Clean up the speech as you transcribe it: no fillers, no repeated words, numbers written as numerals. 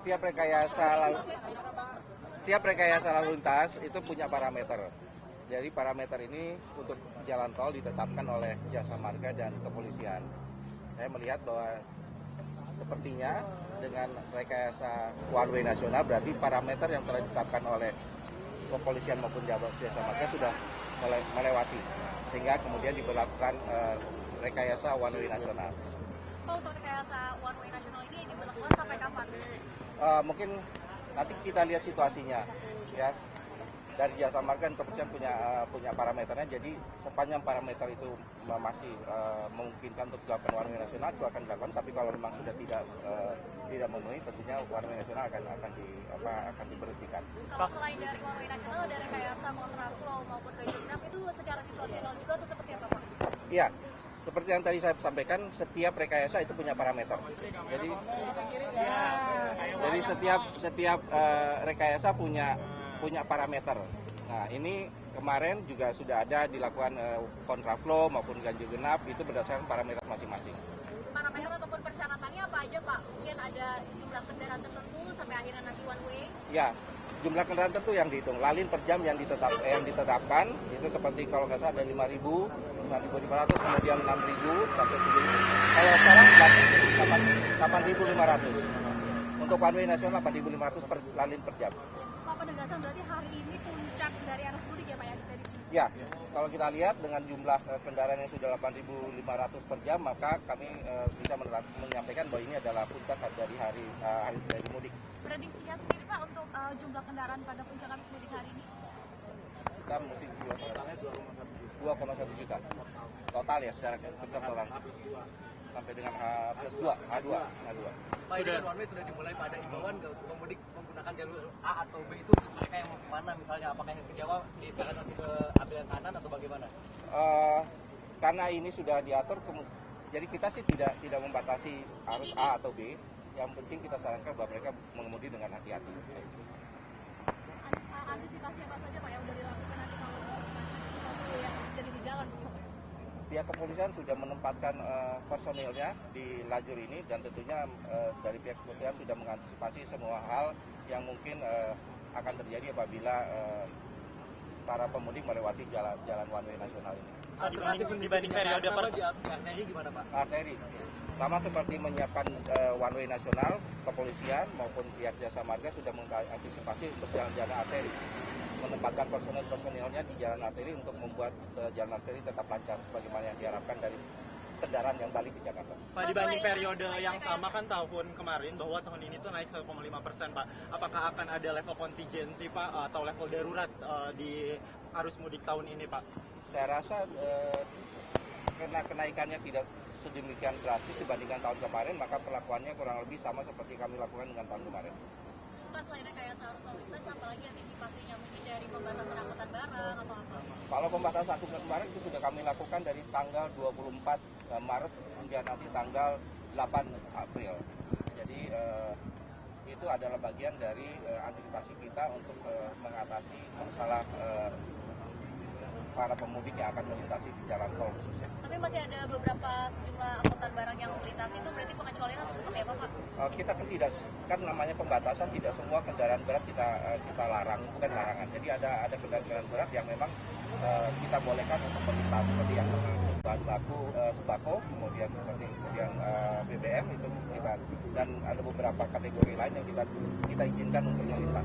setiap rekayasa lalu lintas itu punya parameter. Jadi parameter ini untuk jalan tol ditetapkan oleh Jasa Marga dan Kepolisian. Saya melihat bahwa sepertinya dengan rekayasa one way nasional berarti parameter yang telah ditetapkan oleh Kepolisian maupun Jasa Marga sudah melewati, sehingga kemudian diberlakukan rekayasa one way nasional. Untuk rekayasa one way nasional ini diberlakukan sampai kapan? Mungkin nanti kita lihat situasinya, ya. Dari Jasa Marga dan Kepolisian punya parameternya, jadi sepanjang parameter itu masih memungkinkan untuk dilakukan one way nasional itu akan dilakukan. Tapi kalau memang sudah tidak memenuhi, tentunya one way nasional akan diberhentikan. Kalau selain dari one way nasional, ada rekayasa kontraflow maupun ganjil genap itu secara situasional juga atau seperti apa, Pak? Iya, seperti yang tadi saya sampaikan, setiap rekayasa itu punya parameter. Jadi setiap rekayasa punya parameter. Nah, ini kemarin juga sudah ada dilakukan kontraflow maupun ganjil genap, itu berdasarkan parameter masing-masing. Parameter ataupun persyaratannya apa aja, Pak? Mungkin ada jumlah kendaraan tertentu sampai akhirnya nanti one way? Ya, jumlah kendaraan tentu yang dihitung. Lalin per jam yang ditetapkan itu seperti kalau nggak salah ada 5.000, 5.500, kemudian 6.000 sampai 7.000. Kalau sekarang 8.500. Untuk one way nasional 8.500 per lalin per jam. Pak, penegasan berarti hari ini puncak dari arus mudik ya, Pak, ya? Dari sini. Ya, kalau kita lihat dengan jumlah kendaraan yang sudah 8.500 per jam, maka kami bisa menyampaikan bahwa ini adalah puncak dari hari mudik. Prediksinya sendiri, Pak, untuk jumlah kendaraan pada puncak arus mudik hari ini? Kita mesti 2,1 juta total ya, secara keseluruhan sampai dengan H+2. Pak, ini kan one way sudah dimulai, Pak, ada himbauan untuk pemudik menggunakan jalur A atau B itu mereka yang mau kemana misalnya, apakah yang ke Jawa disarankan ke ambil yang kanan atau bagaimana? Karena ini sudah diatur, jadi kita sih tidak membatasi arus A atau B. Yang penting kita sarankan bahwa mereka mengemudi dengan hati-hati. Antisipasi apa saja, Pak, yang sudah dilakukan nanti kalau sesuatu yang jadi di jalan? Pihak kepolisian sudah menempatkan personilnya di lajur ini, dan tentunya dari pihak kepolisian sudah mengantisipasi semua hal yang mungkin akan terjadi apabila para pemudik melewati jalan one way nasional ini. Dibanding periode di arteri gimana, Pak? Arteri sama seperti menyiapkan one way nasional, kepolisian maupun pihak Jasa Marga sudah mengantisipasi untuk jalan-jalan arteri, menempatkan personil-personilnya di jalan arteri untuk membuat jalan arteri tetap lancar sebagaimana yang diharapkan dari kendaraan yang balik ke Jakarta. Pak, dibanding periode yang sama kan tahun kemarin, bahwa tahun ini tuh naik 1,5%, Pak. Apakah akan ada level kontingensi, Pak, atau level darurat di arus mudik tahun ini, Pak? Saya rasa karena kenaikannya tidak sedemikian drastis dibandingkan tahun kemarin, maka perlakuannya kurang lebih sama seperti kami lakukan dengan tahun kemarin. Pak, selain rekayasa arus lalu lintas, apalagi antisipasinya mungkin dari pembatasan angkutan barang atau apa? Kalau pembatasan angkutan barang itu sudah kami lakukan dari tanggal 24 Maret hingga nanti tanggal 8 April. Jadi itu adalah bagian dari antisipasi kita untuk mengatasi masalah para pemudik yang akan melintasi di jalan tol khususnya. Tapi masih ada beberapa sejumlah angkutan barang yang melintasi, itu berarti pengecualian atau seperti apa, Pak? Kita kan namanya pembatasan, tidak semua kendaraan berat kita larang, bukan larangan. Jadi ada kendaraan berat yang memang kita bolehkan untuk melintas, seperti yang mengangkut bahan baku sembako, kemudian BBM itu kita, dan ada beberapa kategori lain yang kita izinkan untuk melintas.